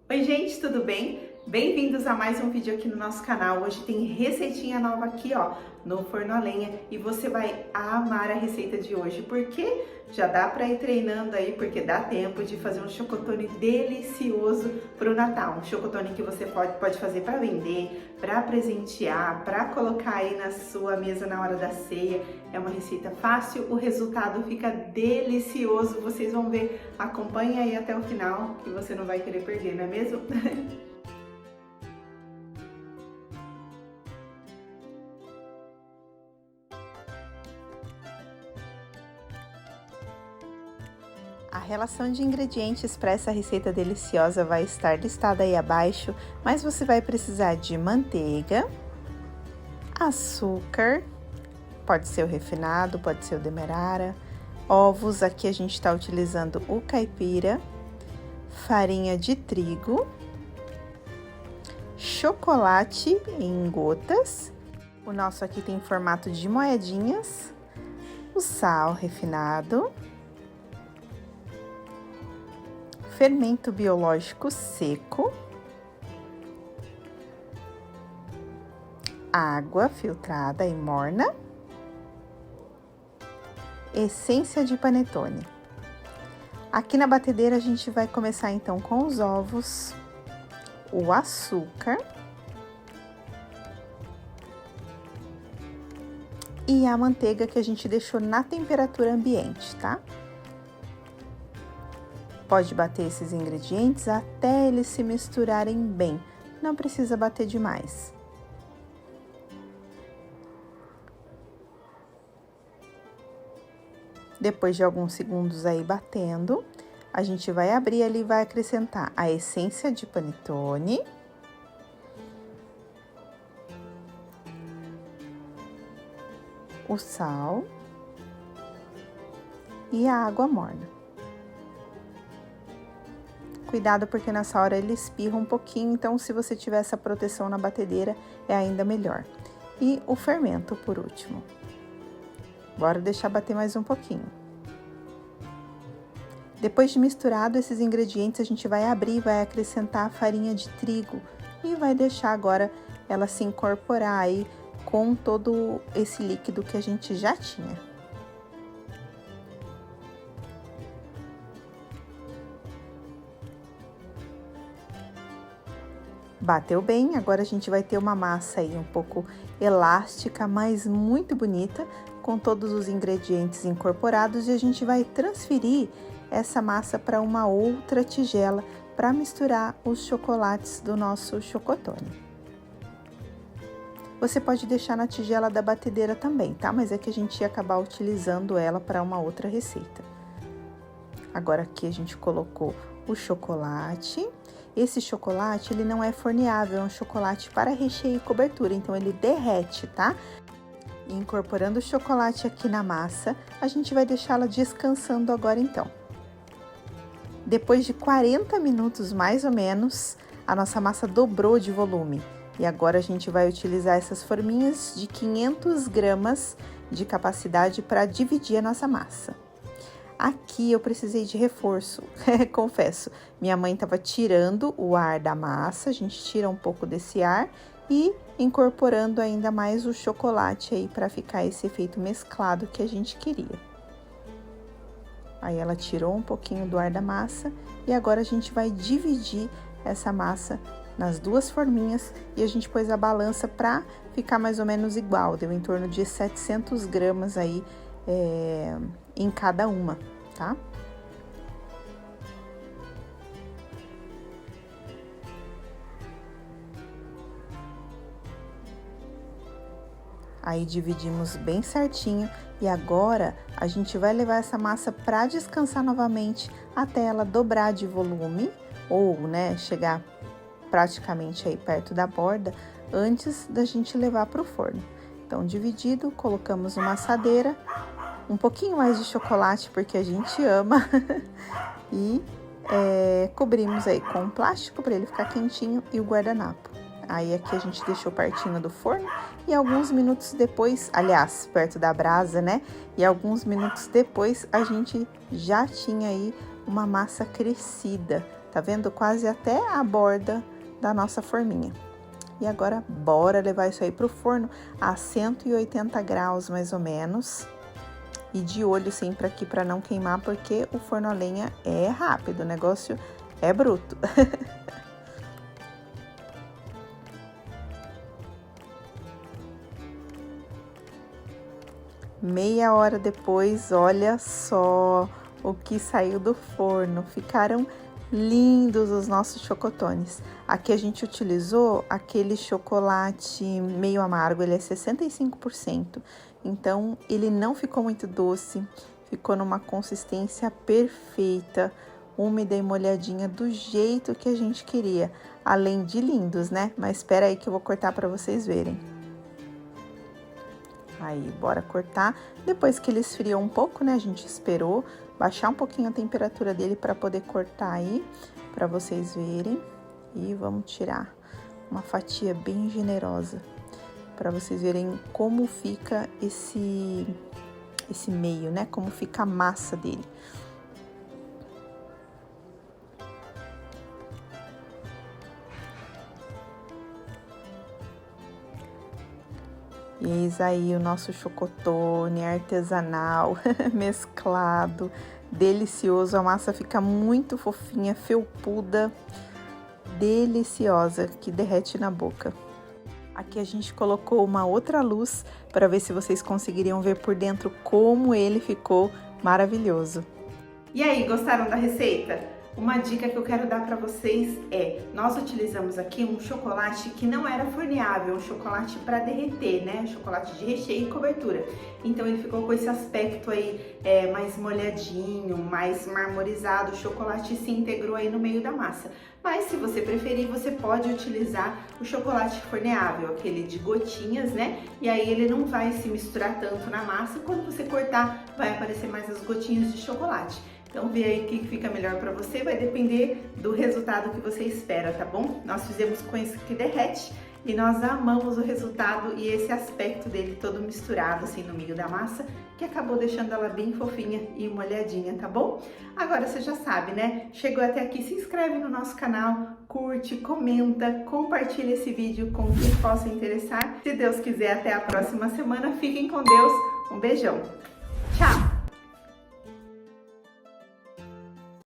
Oi gente, tudo bem? Bem-vindos a mais um vídeo aqui no nosso canal. Hoje tem receitinha nova aqui, ó, no forno a lenha, e você vai amar a receita de hoje, porque já dá para ir treinando aí, porque dá tempo de fazer um chocotone delicioso para o Natal. Um chocotone que você pode fazer para vender, para presentear, para colocar aí na sua mesa na hora da ceia. É uma receita fácil, o resultado fica delicioso. Vocês vão ver, acompanha aí até o final que você não vai querer perder, não é mesmo? A relação de ingredientes para essa receita deliciosa vai estar listada aí abaixo, mas você vai precisar de manteiga, açúcar, pode ser o refinado, pode ser o demerara, ovos, aqui a gente está utilizando o caipira, farinha de trigo, chocolate em gotas, o nosso aqui tem formato de moedinhas, o sal refinado, fermento biológico seco, água filtrada e morna, essência de panetone. Aqui na batedeira a gente vai começar então com os ovos, o açúcar e a manteiga que a gente deixou na temperatura ambiente, tá? Pode bater esses ingredientes até eles se misturarem bem, não precisa bater demais. Depois de alguns segundos aí batendo, a gente vai abrir ali e vai acrescentar a essência de panetone, o sal e a água morna. Cuidado porque nessa hora ele espirra um pouquinho, então se você tiver essa proteção na batedeira é ainda melhor. E o fermento por último. Bora deixar bater mais um pouquinho. Depois de misturado esses ingredientes, a gente vai abrir e vai acrescentar a farinha de trigo e vai deixar agora ela se incorporar aí com todo esse líquido que a gente já tinha. Bateu bem, agora a gente vai ter uma massa aí um pouco elástica, mas muito bonita, com todos os ingredientes incorporados, e a gente vai transferir essa massa para uma outra tigela para misturar os chocolates do nosso chocotone. Você pode deixar na tigela da batedeira também, tá? Mas é que a gente ia acabar utilizando ela para uma outra receita. Agora aqui a gente colocou o chocolate. Esse chocolate, ele não é forneável, é um chocolate para recheio e cobertura, então ele derrete, tá? E incorporando o chocolate aqui na massa, a gente vai deixá-la descansando agora então. Depois de 40 minutos mais ou menos, a nossa massa dobrou de volume. E agora a gente vai utilizar essas forminhas de 500 gramas de capacidade para dividir a nossa massa. Aqui eu precisei de reforço, confesso. Minha mãe estava tirando o ar da massa, a gente tira um pouco desse ar e incorporando ainda mais o chocolate aí para ficar esse efeito mesclado que a gente queria. Aí ela tirou um pouquinho do ar da massa e agora a gente vai dividir essa massa nas duas forminhas e a gente pôs a balança para ficar mais ou menos igual, deu em torno de 700 gramas aí em cada uma, tá? Aí dividimos bem certinho e agora a gente vai levar essa massa para descansar novamente até ela dobrar de volume ou, né, chegar praticamente aí perto da borda antes da gente levar para o forno. Então, dividido, colocamos uma assadeira, um pouquinho mais de chocolate porque a gente ama e cobrimos aí com um plástico para ele ficar quentinho e o guardanapo. Aí aqui a gente deixou pertinho do forno e alguns minutos depois, aliás, perto da brasa, né? E alguns minutos depois a gente já tinha aí uma massa crescida. Tá vendo? Quase até a borda da nossa forminha. E agora, bora levar isso aí pro forno a 180 graus, mais ou menos. E de olho sempre aqui para não queimar, porque o forno a lenha é rápido, o negócio é bruto. Meia hora depois, olha só o que saiu do forno. Ficaram lindos os nossos chocotones. Aqui a gente utilizou aquele chocolate meio amargo, ele é 65%. Então, ele não ficou muito doce, ficou numa consistência perfeita, úmida e molhadinha do jeito que a gente queria. Além de lindos, né? Mas espera aí que eu vou cortar para vocês verem. Aí, bora cortar. Depois que ele esfriou um pouco, né? A gente esperou baixar um pouquinho a temperatura dele para poder cortar aí, para vocês verem. E vamos tirar uma fatia bem generosa, para vocês verem como fica esse meio, né? Como fica a massa dele. E eis aí o nosso chocotone artesanal, mesclado, delicioso. A massa fica muito fofinha, felpuda, deliciosa, que derrete na boca. Aqui a gente colocou uma outra luz para ver se vocês conseguiriam ver por dentro como ele ficou maravilhoso. E aí, gostaram da receita? Uma dica que eu quero dar para vocês é, nós utilizamos aqui um chocolate que não era forneável, um chocolate para derreter, né? Chocolate de recheio e cobertura. Então ele ficou com esse aspecto aí mais molhadinho, mais marmorizado, o chocolate se integrou aí no meio da massa. Mas se você preferir, você pode utilizar o chocolate forneável, aquele de gotinhas, né? E aí ele não vai se misturar tanto na massa, quando você cortar vai aparecer mais as gotinhas de chocolate. Então, vê aí o que fica melhor para você, vai depender do resultado que você espera, tá bom? Nós fizemos com esse que derrete e nós amamos o resultado e esse aspecto dele todo misturado assim no meio da massa, que acabou deixando ela bem fofinha e molhadinha, tá bom? Agora você já sabe, né? Chegou até aqui, se inscreve no nosso canal, curte, comenta, compartilha esse vídeo com quem possa interessar. Se Deus quiser, até a próxima semana. Fiquem com Deus. Um beijão. Tchau!